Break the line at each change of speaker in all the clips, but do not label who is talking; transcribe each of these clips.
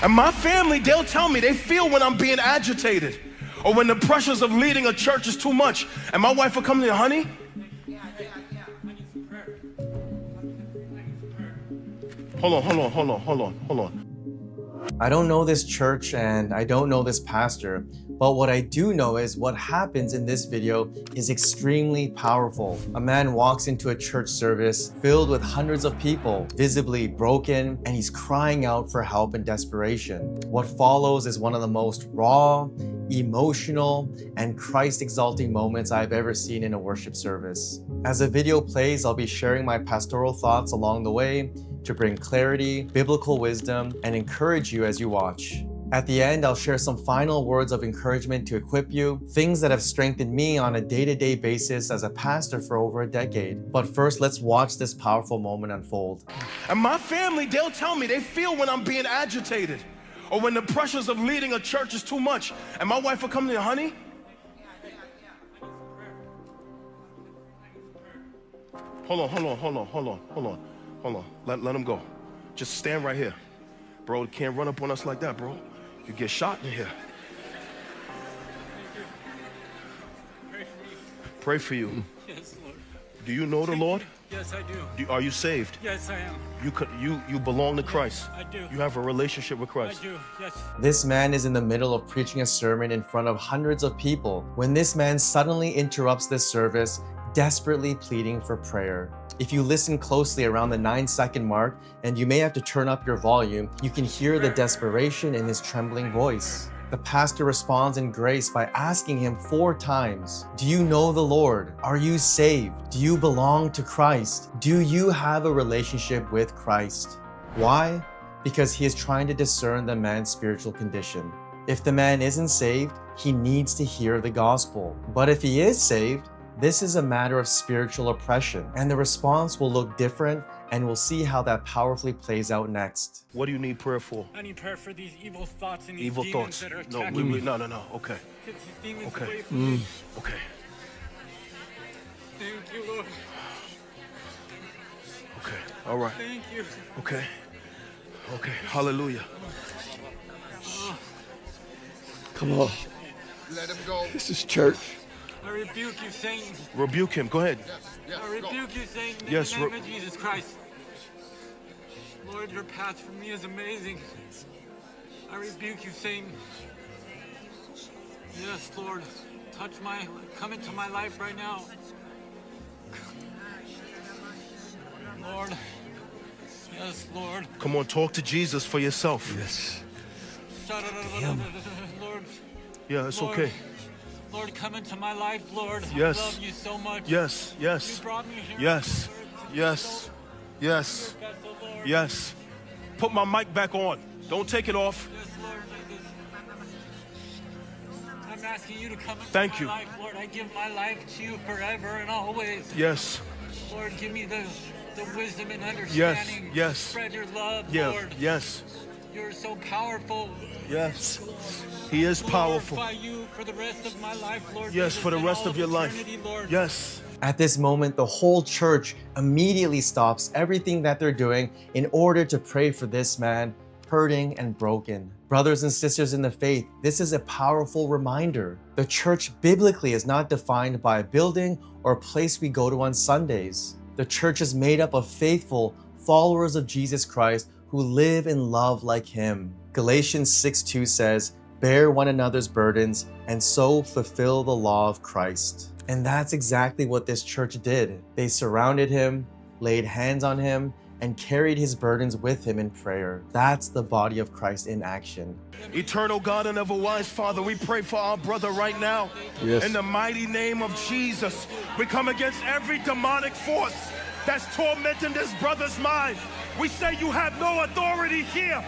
And my family, they'll tell me they feel when I'm being agitated or when the pressures of leading a church is too much. And my wife will come to me, honey, hold on.
I don't know this church and I don't know this pastor, but what I do know is what happens in this video is extremely powerful. A man walks into a church service filled with hundreds of people, visibly broken, and he's crying out for help in desperation. What follows is one of the most raw, emotional, and Christ-exalting moments I've ever seen in a worship service. As the video plays, I'll be sharing my pastoral thoughts along the way to bring clarity, biblical wisdom, and encourage you as you watch. At the end, I'll share some final words of encouragement to equip you, things that have strengthened me on a day-to-day basis as a pastor for over a decade. But first, let's watch this powerful moment unfold.
And my family, they'll tell me they feel when I'm being agitated or when the pressures of leading a church is too much. And my wife will come to me, honey, hold on. Let him go. Just stand right here. Bro, you can't run up on us like that, bro. You get shot in here. Pray for you.
Yes, Lord.
Do you know the Lord?
Yes, I do.
Are you saved?
Yes, I am.
You belong to Christ.
I do.
You have a relationship with Christ.
I do, yes.
This man is in the middle of preaching a sermon in front of hundreds of people when this man suddenly interrupts this service, desperately pleading for prayer. If you listen closely around the 9-second mark, and you may have to turn up your volume, you can hear the desperation in his trembling voice. The pastor responds in grace by asking him 4 times, do you know the Lord? Are you saved? Do you belong to Christ? Do you have a relationship with Christ? Why? Because he is trying to discern the man's spiritual condition. If the man isn't saved, he needs to hear the gospel. But if he is saved, this is a matter of spiritual oppression, and the response will look different, and we'll see how that powerfully plays out next.
What do you need prayer for?
I need prayer for these evil thoughts and these
Evil
demons
thoughts.
that are
No,
attacking me.
no. Okay.
Get these demons
Okay.
away from me.
Okay.
Thank you, Lord.
Okay. All right.
Thank you.
Okay. Hallelujah.
Come on.
Let him go.
This is church.
I rebuke you, Satan.
Rebuke him. Go ahead.
I rebuke you, Satan, in
Yes,
the name of Jesus Christ. Lord, your path for me is amazing. I rebuke you, Satan. Yes, Lord. Come into my life right now. Lord. Yes, Lord.
Come on, talk to Jesus for yourself.
Yes.
Lord.
Yeah, it's
Lord.
okay.
Lord, come into my life, Lord.
Yes.
I love you so much.
Yes.
You brought me here.
Yes. Yes. Put my mic back on. Don't take it off.
Yes, Lord. I'm asking you to come into
Thank
my
you.
life, Lord. I give my life to you forever and always.
Yes.
Lord, give me the wisdom and understanding.
Yes.
Spread your love,
Yeah.
Lord.
Yes.
You're so powerful.
Yes. He is powerful.
Glorify you for the rest of my life, Lord.
Yes,
Jesus,
for the
and
rest
all
of your life.
eternity, Lord.
Yes.
At this moment, the whole church immediately stops everything that they're doing in order to pray for this man, hurting and broken. Brothers and sisters in the faith, this is a powerful reminder. The church biblically is not defined by a building or a place we go to on Sundays. The church is made up of faithful followers of Jesus Christ who live in love like him. Galatians 6:2 says, bear one another's burdens and so fulfill the law of Christ. And that's exactly what this church did. They surrounded him, laid hands on him, and carried his burdens with him in prayer. That's the body of Christ in action.
Eternal God and ever-wise Father, we pray for our brother right now.
Yes.
In the mighty name of Jesus, we come against every demonic force that's tormenting this brother's mind. We say you have no authority here.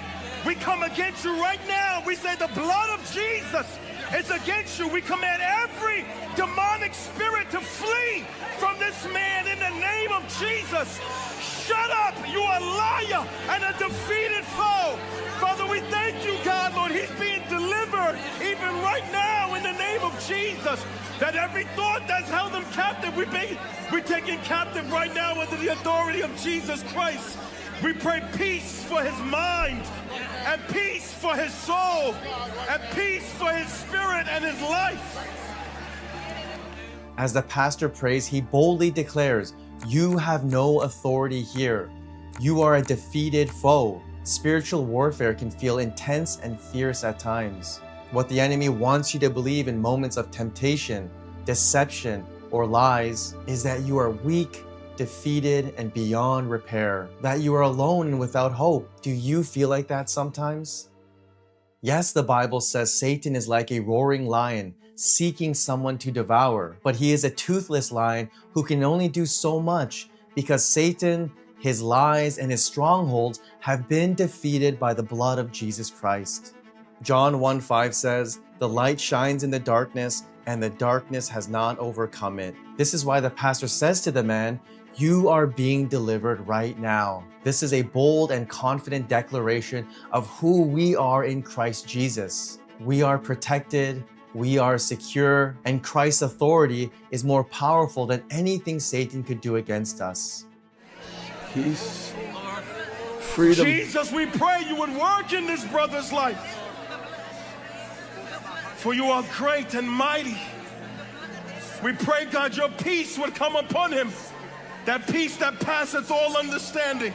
We come against you right now. We say the blood of Jesus is against you. We command every demonic spirit to flee from this man in the name of Jesus. Shut up, you are a liar and a defeated foe. Father, we thank you, God, Lord. He's being delivered even right now in the name of Jesus. That every thought that's held him captive, we're taking captive right now under the authority of Jesus Christ. We pray peace for his mind and peace for his soul and peace for his spirit and his life.
As the pastor prays, he boldly declares, "You have no authority here. You are a defeated foe." Spiritual warfare can feel intense and fierce at times. What the enemy wants you to believe in moments of temptation, deception, or lies is that you are weak, defeated, and beyond repair, that you are alone and without hope. Do you feel like that sometimes? Yes, the Bible says Satan is like a roaring lion, seeking someone to devour, but he is a toothless lion who can only do so much because Satan, his lies, and his strongholds have been defeated by the blood of Jesus Christ. John 1:5 says, "The light shines in the darkness, and the darkness has not overcome it." This is why the pastor says to the man, "You are being delivered right now." This is a bold and confident declaration of who we are in Christ Jesus. We are protected, we are secure, and Christ's authority is more powerful than anything Satan could do against us.
Peace, freedom.
Jesus, we pray you would work in this brother's life. For you are great and mighty. We pray, God, your peace would come upon him. That peace that passeth all understanding.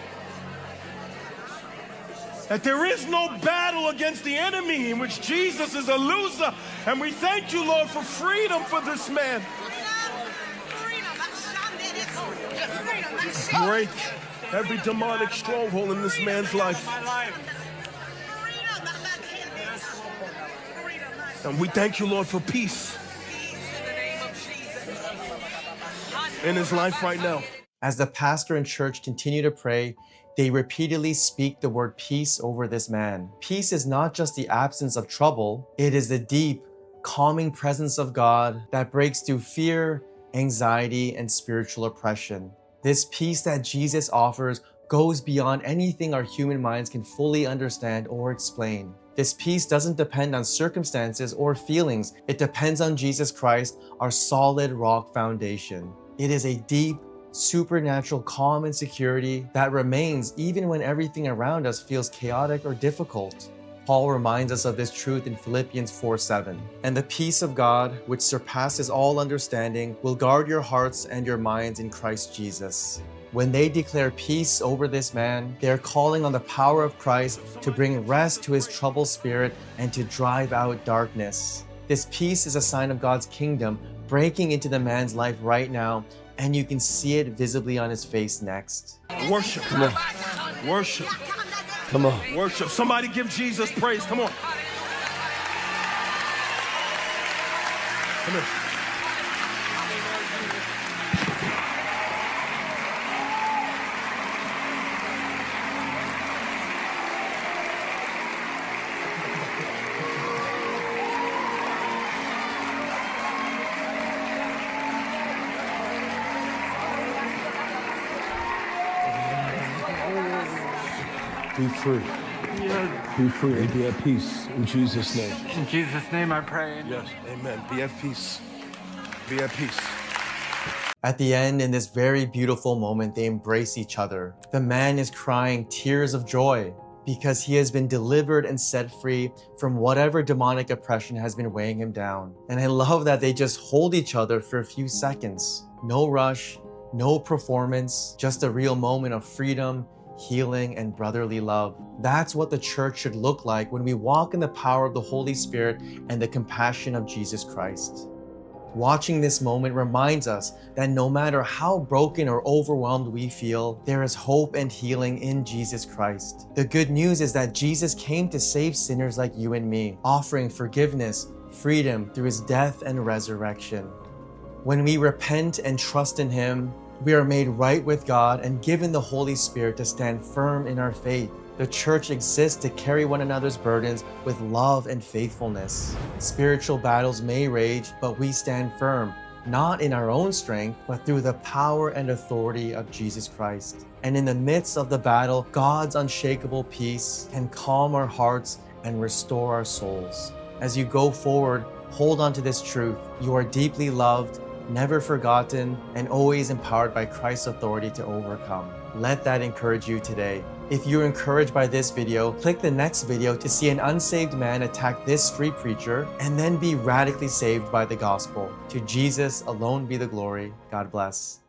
That there is no battle against the enemy in which Jesus is a loser. And we thank you, Lord, for freedom for this man. Break every demonic stronghold in this man's life. And we thank you, Lord, for peace in his life right now.
As the pastor and church continue to pray, they repeatedly speak the word peace over this man. Peace is not just the absence of trouble, it is the deep, calming presence of God that breaks through fear, anxiety, and spiritual oppression. This peace that Jesus offers goes beyond anything our human minds can fully understand or explain. This peace doesn't depend on circumstances or feelings. It depends on Jesus Christ, our solid rock foundation. It is a deep, supernatural calm and security that remains even when everything around us feels chaotic or difficult. Paul reminds us of this truth in Philippians 4:7. "And the peace of God, which surpasses all understanding, will guard your hearts and your minds in Christ Jesus." When they declare peace over this man, they are calling on the power of Christ to bring rest to his troubled spirit and to drive out darkness. This peace is a sign of God's kingdom breaking into the man's life right now, and you can see it visibly on his face next.
Worship.
Come on.
Worship.
Come on.
Worship. Somebody give Jesus praise. Come on. Come here.
Be free. Be free and be at peace in Jesus' name.
In Jesus' name I pray.
Yes. Amen. Be at peace. Be at peace.
At the end, in this very beautiful moment, they embrace each other. The man is crying tears of joy because he has been delivered and set free from whatever demonic oppression has been weighing him down. And I love that they just hold each other for a few seconds. No rush, no performance, just a real moment of freedom, healing, and brotherly love. That's what the church should look like when we walk in the power of the Holy Spirit and the compassion of Jesus Christ. Watching this moment reminds us that no matter how broken or overwhelmed we feel, there is hope and healing in Jesus Christ. The good news is that Jesus came to save sinners like you and me, offering forgiveness, freedom through his death and resurrection. When we repent and trust in him, we are made right with God and given the Holy Spirit to stand firm in our faith. The church exists to carry one another's burdens with love and faithfulness. Spiritual battles may rage, but we stand firm, not in our own strength, but through the power and authority of Jesus Christ. And in the midst of the battle, God's unshakable peace can calm our hearts and restore our souls. As you go forward, hold on to this truth. You are deeply loved, never forgotten, and always empowered by Christ's authority to overcome. Let that encourage you today. If you're encouraged by this video, click the next video to see an unsaved man attack this street preacher and then be radically saved by the gospel. To Jesus alone be the glory. God bless.